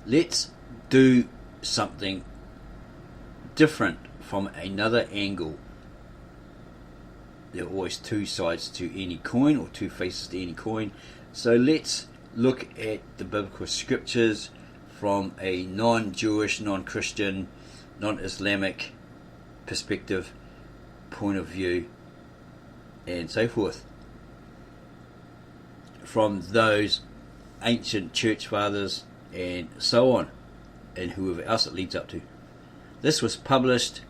Let's do something different from another angle. There are always two sides to any coin, or two faces to any coin. So let's look at the biblical scriptures from a non-Jewish, non-Christian, non-Islamic perspective, point of view, and so forth, from those ancient church fathers and so on, and whoever else it leads up to. This was published,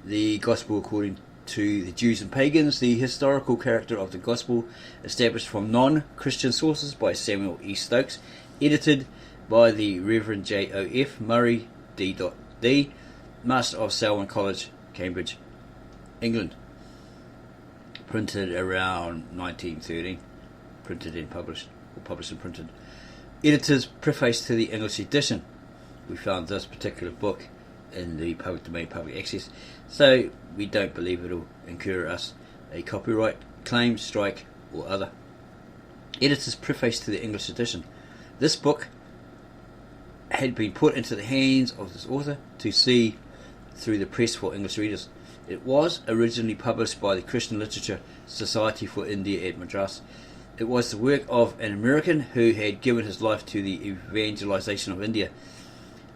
the Gospel according to the Jews and Pagans, the historical character of the Gospel, established from non-Christian sources, by Samuel E. Stokes, edited by the Reverend J.O.F. Murray D.D., Master of Selwyn College, Cambridge, England. Printed around 1913. Printed and published, or published and printed. Editor's preface to the English edition. We found this particular book in the public domain, public access, so we don't believe it'll incur us a copyright claim, strike, or other. Editor's preface to the English edition. This book had been put into the hands of this author to see through the press for English readers. It was originally published by the Christian Literature Society for India at Madras. It was the work of an American who had given his life to the evangelization of India.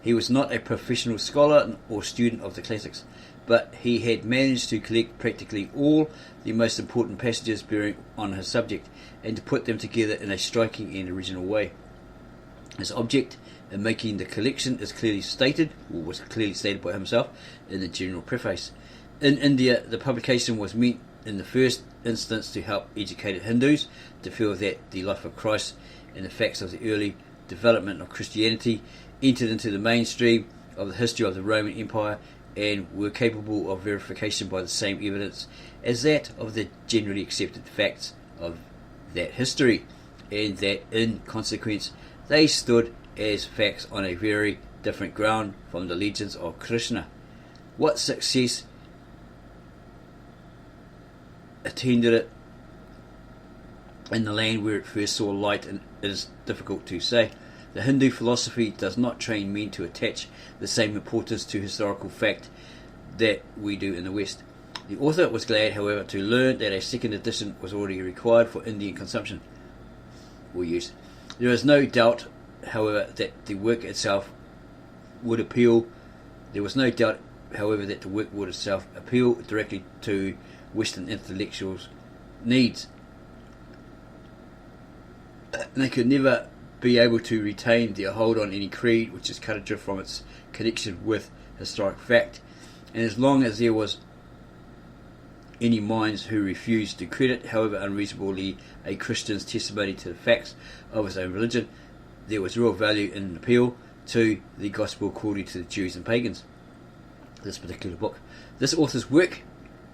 He was not a professional scholar or student of the classics, but he had managed to collect practically all the most important passages bearing on his subject, and to put them together in a striking and original way. His object in making the collection is clearly stated, or was clearly stated by himself in the general preface. In India, the publication was meant in the first instance to help educated Hindus to feel that the life of Christ and the facts of the early development of Christianity entered into the mainstream of the history of the Roman Empire and were capable of verification by the same evidence as that of the generally accepted facts of that history, and that in consequence they stood as facts on a very different ground from the legends of Krishna. What success attended it in the land where it first saw light, and it is difficult to say. The Hindu philosophy does not train men to attach the same importance to historical fact that we do in the West. The author was glad, however, to learn that a second edition was already required for Indian consumption or use. There is no doubt, however, that the work itself would appeal. There was no doubt, however, that the work would itself appeal directly to Western intellectuals' needs. They could never be able to retain their hold on any creed which is cut adrift from its connection with historic fact, and as long as there was any minds who refused to credit, however unreasonably, a Christian's testimony to the facts of his own religion, there was real value in an appeal to the Gospel according to the Jews and Pagans. This particular book. This author's work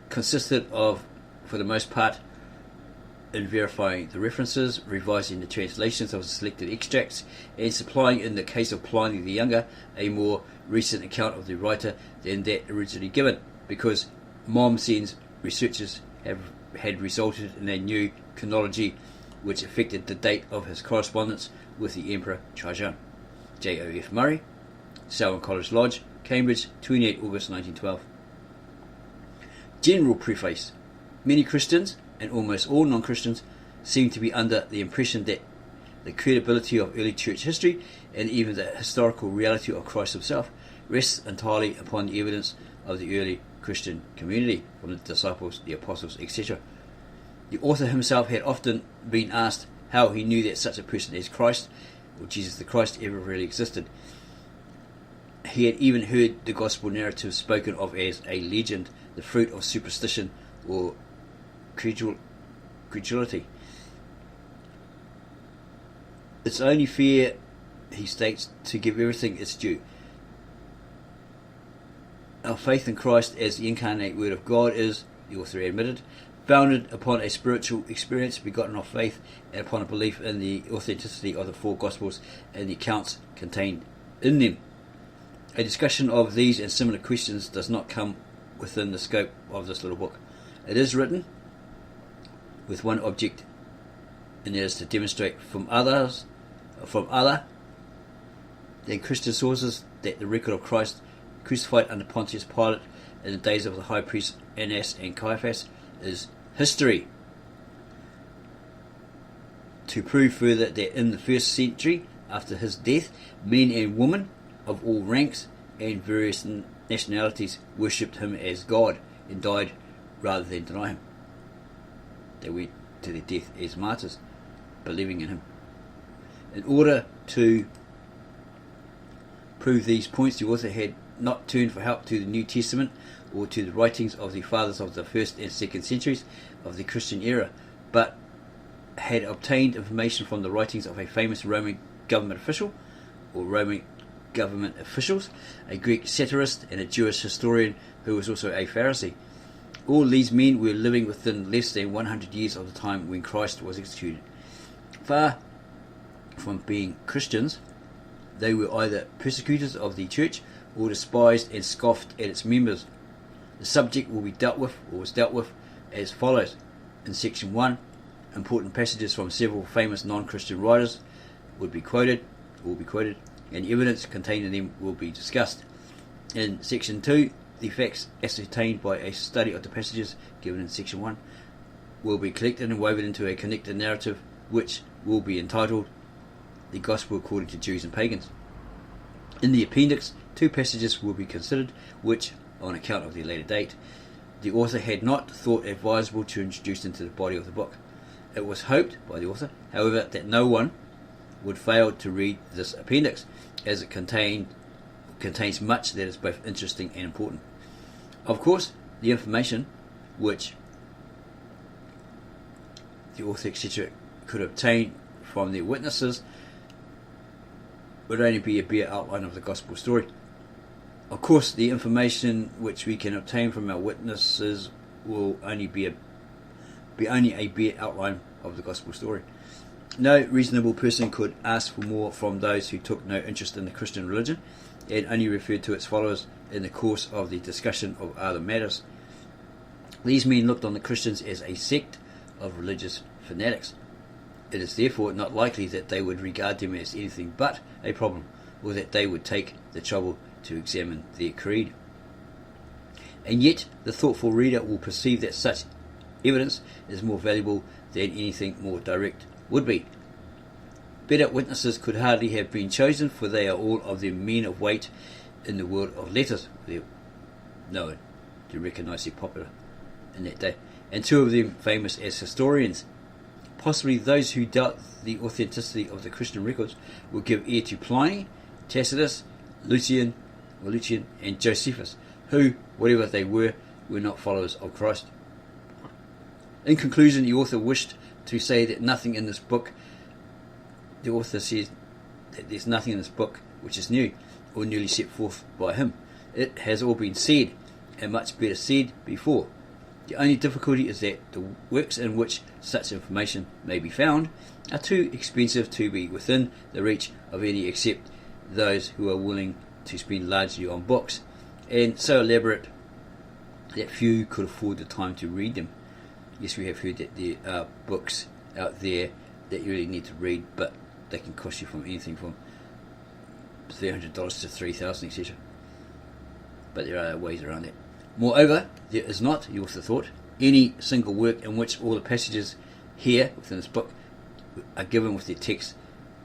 consisted of, for the most part, in verifying the references, revising the translations of the selected extracts, and supplying, in the case of Pliny the Younger, a more recent account of the writer than that originally given, because Mommsen's researches had resulted in a new chronology which affected the date of his correspondence with the Emperor Trajan. J.O.F. Murray, Selwyn College Lodge, Cambridge, 28 August 1912. General preface. Many Christians, and almost all non-Christians, seem to be under the impression that the credibility of early church history, and even the historical reality of Christ himself, rests entirely upon the evidence of the early Christian community, from the disciples, the apostles, etc. The author himself had often been asked how he knew that such a person as Christ, or Jesus the Christ, ever really existed. He had even heard the gospel narrative spoken of as a legend, the fruit of superstition or credulity. It's only fair, he states, to give everything its due. Our faith in Christ as the incarnate Word of God is, the author admitted, founded upon a spiritual experience begotten of faith, and upon a belief in the authenticity of the four Gospels and the accounts contained in them. A discussion of these and similar questions does not come within the scope of this little book. It is written with one object, and that is to demonstrate from other than Christian sources that the record of Christ crucified under Pontius Pilate in the days of the high priests Annas and Caiaphas is history. To prove further that in the first century after his death, men and women of all ranks and various nationalities worshipped him as God and died rather than deny him. They went to their death as martyrs, believing in him. In order to prove these points, the author had not turned for help to the New Testament or to the writings of the fathers of the 1st and 2nd centuries of the Christian era, but had obtained information from the writings of a famous Roman government official, or Roman government officials, a Greek satirist, and a Jewish historian who was also a Pharisee. All these men were living within less than 100 years of the time when Christ was executed. Far from being Christians, they were either persecutors of the church or despised and scoffed at its members. The subject will be dealt with, or was dealt with, as follows. In section 1, important passages from several famous non-Christian writers will be quoted, and evidence contained in them will be discussed. In section 2, the facts ascertained by a study of the passages given in section 1 will be collected and woven into a connected narrative which will be entitled The Gospel According to Jews and Pagans. In the appendix, 2 passages will be considered which, on account of their later date, the author had not thought advisable to introduce into the body of the book. It was hoped by the author, however, that no one would fail to read this appendix, as it contains much that is both interesting and important. Of course, the information which the author, etc., could obtain from their witnesses would only be a bare outline of the gospel story. Of course, the information which we can obtain from our witnesses will only be a bare outline of the gospel story. No reasonable person could ask for more from those who took no interest in the Christian religion and only referred to its followers in the course of the discussion of other matters. These men looked on the Christians as a sect of religious fanatics. It is therefore not likely that they would regard them as anything but a problem, or that they would take the trouble to examine their creed. And yet the thoughtful reader will perceive that such evidence is more valuable than anything more direct would be. Better witnesses could hardly have been chosen, for they are all of them men of weight in the world of letters. They're known to recognise their popular in that day, and 2 of them famous as historians. Possibly those who doubt the authenticity of the Christian records will give ear to Pliny, Tacitus, Lucian, and Josephus, who, whatever they were not followers of Christ. In conclusion, the author wished to say that nothing in this book, the author says that there's nothing in this book which is new or newly set forth by him. It has all been said, and much better said before. The only difficulty is that the works in which such information may be found are too expensive to be within the reach of any except those who are willing to spend largely on books, and so elaborate that few could afford the time to read them. Yes, we have heard that there are books out there that you really need to read, but they can cost you from anything from $300 to $3,000, etc. But there are ways around it. Moreover, there is not, the author thought, any single work in which all the passages here within this book are given with their text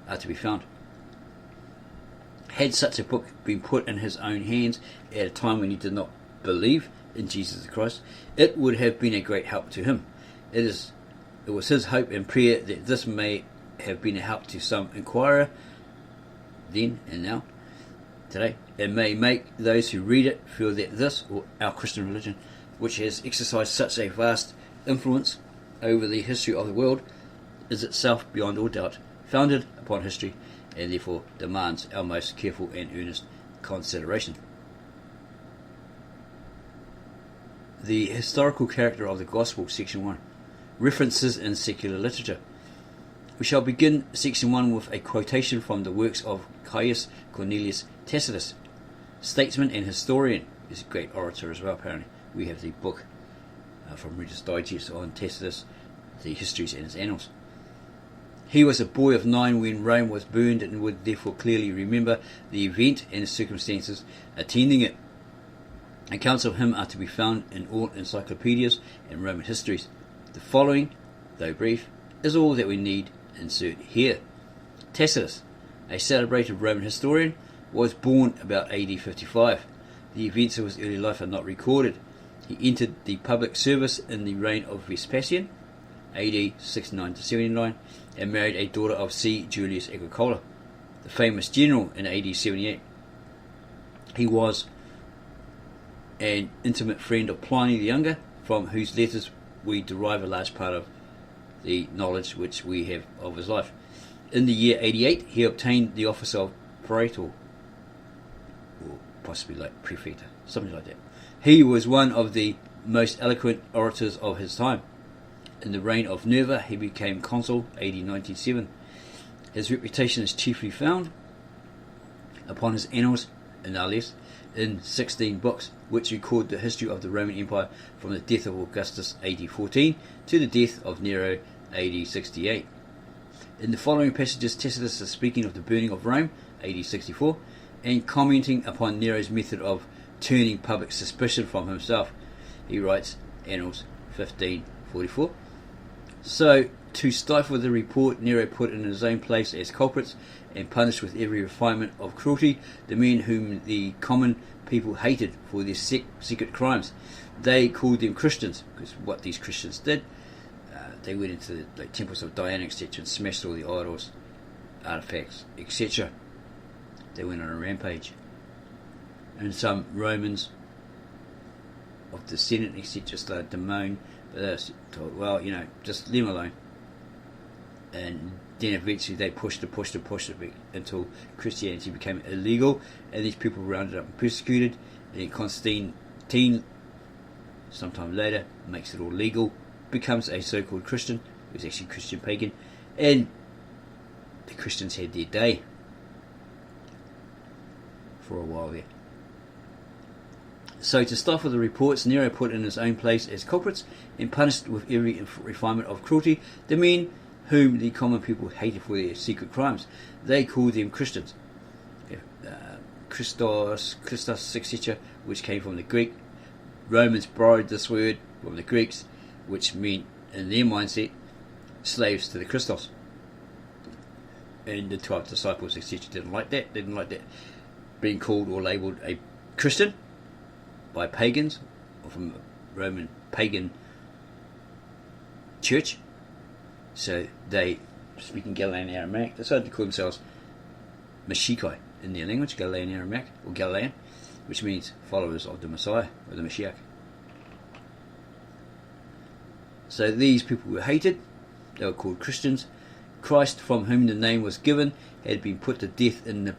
are to be found. Had such a book been put in his own hands at a time when he did not believe in Jesus Christ, it would have been a great help to him. It was his hope and prayer that this may have been a help to some inquirer then and now, today. It may make those who read it feel that this, or our Christian religion, which has exercised such a vast influence over the history of the world, is itself beyond all doubt founded upon history, and therefore demands our most careful and earnest consideration. The historical character of the Gospel, section 1. References in secular literature. We shall begin section 1 with a quotation from the works of Caius Cornelius Tacitus, statesman and historian. He's a great orator as well, apparently. We have the book from Reader's Digest on Tacitus, the histories and his annals. He was a boy of 9 when Rome was burned and would therefore clearly remember the event and the circumstances attending it. Accounts of him are to be found in all encyclopedias and Roman histories. The following, though brief, is all that we need insert here. Tacitus, a celebrated Roman historian, was born about AD 55. The events of his early life are not recorded. He entered the public service in the reign of Vespasian, AD 69 to 79, and married a daughter of C. Julius Agricola, the famous general, in AD 78. He was an intimate friend of Pliny the Younger, from whose letters we derive a large part of the knowledge which we have of his life. In the year 88, he obtained the office of praetor, or possibly like prefect, something like that. He was one of the most eloquent orators of his time. In the reign of Nerva, he became consul, AD 97. His reputation is chiefly found upon his annals, annales, in 16 books, which record the history of the Roman Empire from the death of Augustus, AD 14, to the death of Nero, AD 68. In the following passages, Tacitus is speaking of the burning of Rome, AD 64, and commenting upon Nero's method of turning public suspicion from himself. He writes, Annals 1544. So, to stifle the report, Nero put in his own place as culprits and punished with every refinement of cruelty the men whom the common people hated for their secret crimes. They called them Christians, because what these Christians did, they went into the temples of Diana, etc., and smashed all the idols, artifacts, etc. They went on a rampage. And some Romans of the Senate, etc., started to moan, but they were told, well, just leave them alone. And then eventually they pushed it until Christianity became illegal, and these people were rounded up and persecuted. And then Constantine, sometime later, makes it all legal, becomes a so-called Christian, who's actually Christian pagan, and the Christians had their day for a while there. So to stifle the reports, Nero put in his own place as culprits and punished with every refinement of cruelty the men whom the common people hated for their secret crimes. They called them Christians. Christos, etc., which came from the Greek. Romans borrowed this word from the Greeks, which meant, in their mindset, slaves to the Christos. And the 12 disciples, etc., didn't like that being called or labelled a Christian by pagans, or from a Roman pagan church. So they, speaking Galilean Aramaic, decided to call themselves Mashiachai in their language, Galilean Aramaic, or Galilean, which means followers of the Messiah, or the Mashiach. So these people were hated, they were called Christians. Christ, from whom the name was given, had been put to death in the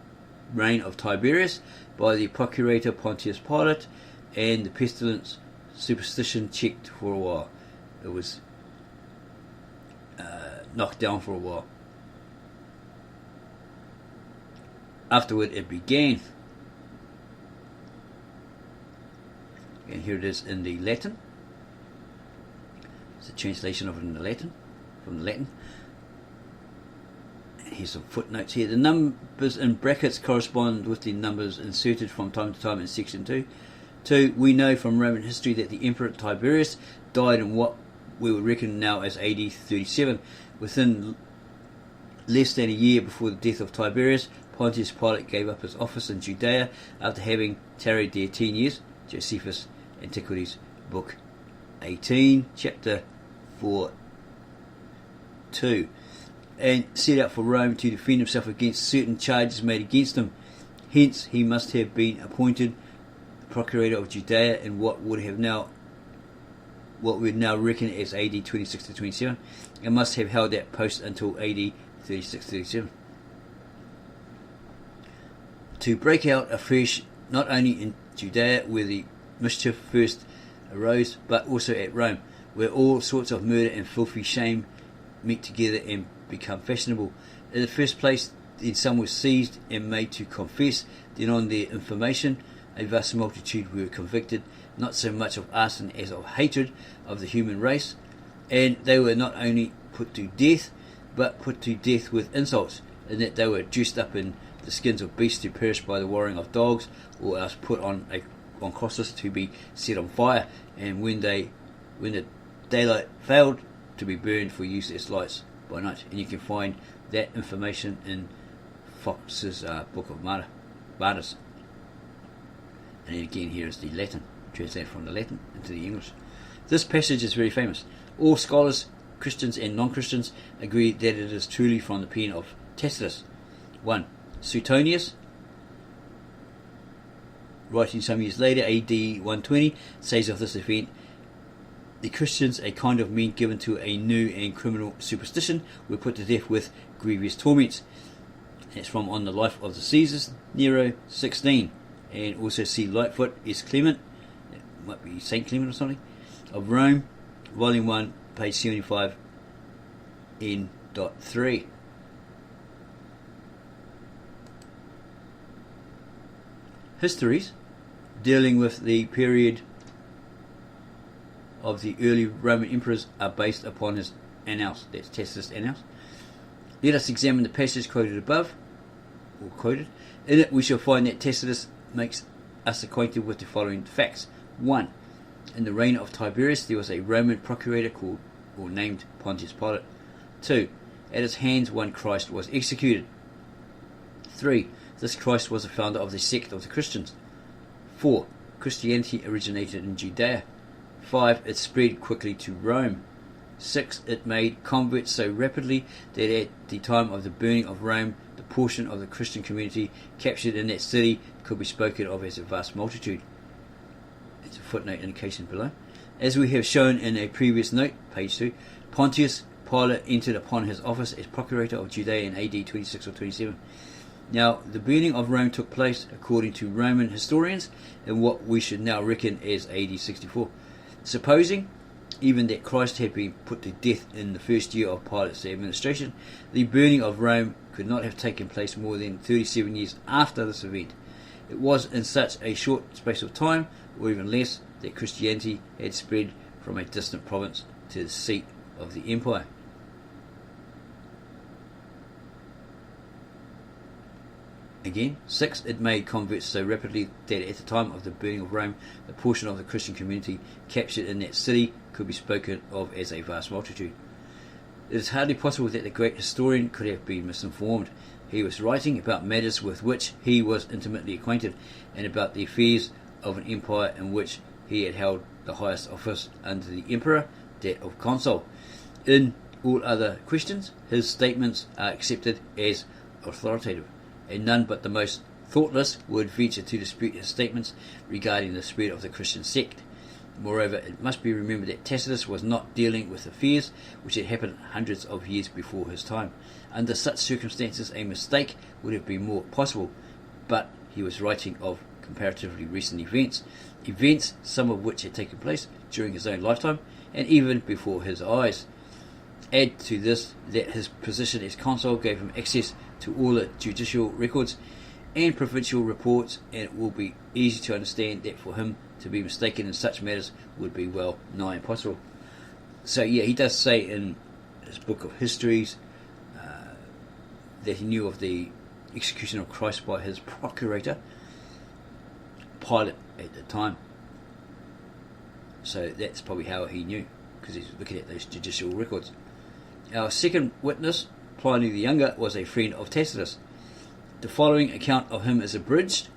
reign of Tiberius by the procurator Pontius Pilate, and the pestilence superstition checked for a while. It was knocked down for a while. Afterward it began. And here it is in the Latin. It's a translation of it in the Latin, from the Latin. Here's some footnotes here. The numbers in brackets correspond with the numbers inserted from time to time in section 2. 2. We know from Roman history that the Emperor Tiberius died in what we would reckon now as AD 37. Within less than a year before the death of Tiberius, Pontius Pilate gave up his office in Judea after having tarried there 10 years. Josephus, Antiquities, Book 18, Chapter 4:2. And set out for Rome to defend himself against certain charges made against him. Hence, he must have been appointed procurator of Judea in what we'd now reckon as AD 26 to 27, and must have held that post until AD 36-37. To break out afresh, not only in Judea, where the mischief first arose, but also at Rome, where all sorts of murder and filthy shame meet together and become fashionable. In the first place, then some were seized and made to confess. Then on their information, a vast multitude were convicted, not so much of arson as of hatred of the human race, and they were not only put to death, but put to death with insults, in that they were dressed up in the skins of beasts to perish by the warring of dogs, or else put on crosses to be set on fire, and when the daylight failed, to be burned for use as lights by night. And you can find that information in Fox's Book of Martyrs. And then again, here is the Latin, translated from the Latin into the English. This passage is very famous. All scholars, Christians and non-Christians, agree that it is truly from the pen of Tacitus. 1. Suetonius, writing some years later, AD 120, says of this event, the Christians, a kind of men given to a new and criminal superstition, were put to death with grievous torments. That's from On the Life of the Caesars, Nero 16. And also see Lightfoot S. Clement, it might be St. Clement or something, of Rome, Volume 1, page 75, N.3. Histories dealing with the period of the early Roman emperors are based upon his Annals, that's Tacitus' Annals. Let us examine the passage quoted above, or quoted. In it we shall find that Tacitus makes us acquainted with the following facts. 1. In the reign of Tiberius there was a Roman procurator called or named Pontius Pilate. 2. At his hands one Christ was executed. 3. This Christ was the founder of the sect of the Christians. 4. Christianity originated in Judea. 5. It spread quickly to Rome. 6. It made converts so rapidly that at the time of the burning of Rome, the portion of the Christian community captured in that city could be spoken of as a vast multitude. It's a footnote indication below. As we have shown in a previous note, page 2, Pontius Pilate entered upon his office as procurator of Judea in AD 26 or 27. Now, the burning of Rome took place, according to Roman historians, in what we should now reckon as AD 64. Supposing even that Christ had been put to death in the first year of Pilate's administration, the burning of Rome could not have taken place more than 37 years after this event. It was in such a short space of time, or even less, that Christianity had spread from a distant province to the seat of the empire. Again, 6. It made converts so rapidly that at the time of the burning of Rome, the portion of the Christian community captured in that city could be spoken of as a vast multitude. It is hardly possible that the great historian could have been misinformed. He was writing about matters with which he was intimately acquainted, and about the affairs of an empire in which he had held the highest office under the emperor, that of consul. In all other questions, his statements are accepted as authoritative, and none but the most thoughtless would venture to dispute his statements regarding the spread of the Christian sect. Moreover, it must be remembered that Tacitus was not dealing with affairs which had happened hundreds of years before his time. Under such circumstances a mistake would have been more possible, but he was writing of comparatively recent events, some of which had taken place during his own lifetime and even before his eyes. Add to this that his position as consul gave him access to all the judicial records and provincial reports, and it will be easy to understand that for him to be mistaken in such matters would be well nigh impossible. So yeah, he does say in his book of histories that he knew of the execution of Christ by his procurator, Pilate, at the time. So that's probably how he knew, because he's looking at those judicial records. Our second witness, Pliny the Younger, was a friend of Tacitus. The following account of him is abridged,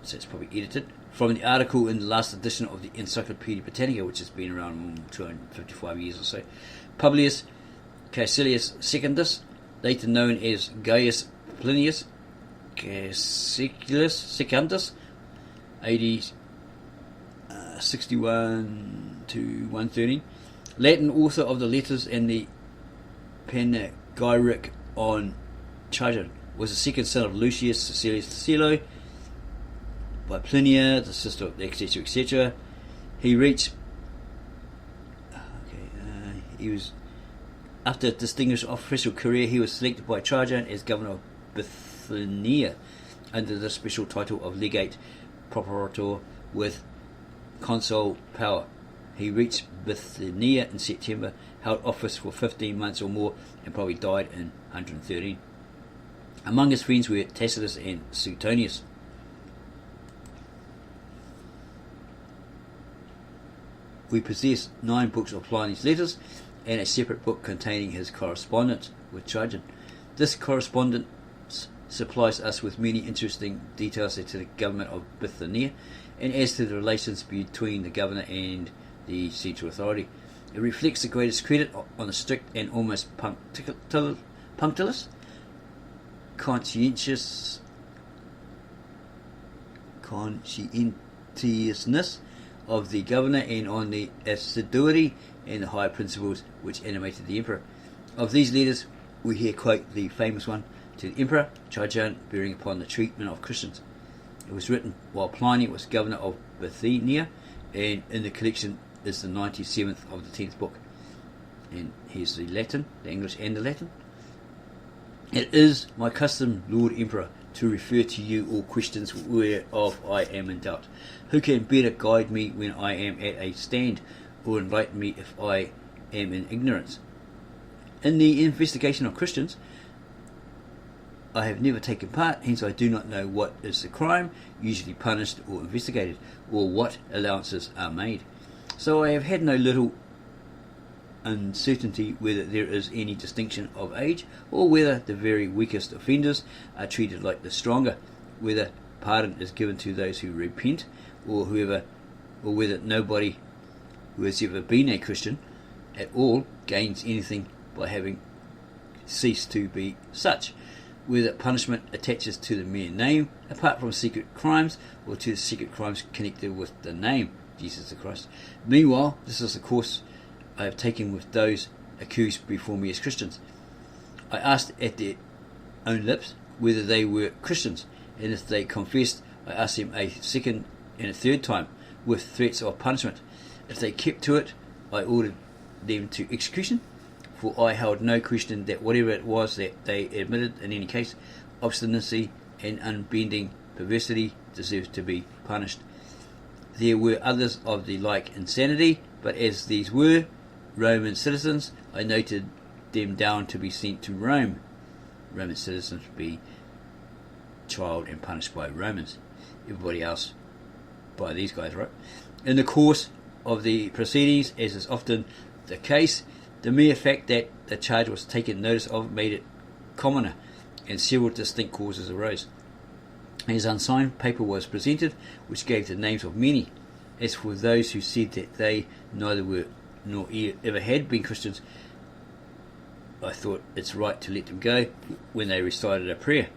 so it's probably edited, from the article in the last edition of the Encyclopaedia Britannica, which has been around 255 years or so. Publius Caecilius Secundus, later known as Gaius Plinius Caecilius Secundus, AD 61 to 113, Latin author of the letters and the panegyric on Trajan, was the second son of Lucius Caecilius Silo by Plinia, the sister of etc. etc. He reached he was, after a distinguished official career, he was selected by Trajan as governor of Bithynia under the special title of legate procurator with consul power. He reached Bithynia in September held office for 15 months or more, and probably died in 113. Among his friends were Tacitus and Suetonius. We possess 9 books of Pliny's letters and a separate book containing his correspondence with Trajan. This correspondence supplies us with many interesting details as to the government of Bithynia and as to the relations between the governor and the central authority. It reflects the greatest credit on the strict and almost punctilious conscientiousness of the governor and on the assiduity and the high principles which animated the emperor. Of these letters we here quote the famous one to the emperor Trajan bearing upon the treatment of Christians. It was written while Pliny was governor of Bithynia, and in the collection is the 97th of the 10th book. And here's the Latin, the English and the Latin. It is my custom, Lord Emperor, to refer to you all questions whereof I am in doubt. Who can better guide me when I am at a stand, or enlighten me if I am in ignorance? In the investigation of Christians, I have never taken part, hence I do not know what is the crime usually punished or investigated, or what allowances are made. So I have had no little uncertainty whether there is any distinction of age, or whether the very weakest offenders are treated like the stronger, whether pardon is given to those who repent, or whether nobody who has ever been a Christian at all gains anything by having ceased to be such, whether punishment attaches to the mere name apart from secret crimes, or to the secret crimes connected with the name Jesus the Christ. Meanwhile, this is the course I have taken with those accused before me as Christians. I asked at their own lips whether they were Christians, and if they confessed, I asked them a second and a third time with threats of punishment. If they kept to it, I ordered them to execution, for I held no question that whatever it was that they admitted, in any case, obstinacy and unbending perversity deserved to be punished. There were others of the like insanity, but as these were Roman citizens, I noted them down to be sent to Rome. Roman citizens would be trialed and punished by Romans. Everybody else by these guys, right? In the course of the proceedings, as is often the case, the mere fact that the charge was taken notice of made it commoner, and several distinct causes arose. As unsigned paper was presented, which gave the names of many. As for those who said that they neither were nor ever had been Christians, I thought it's right to let them go when they recited a prayer.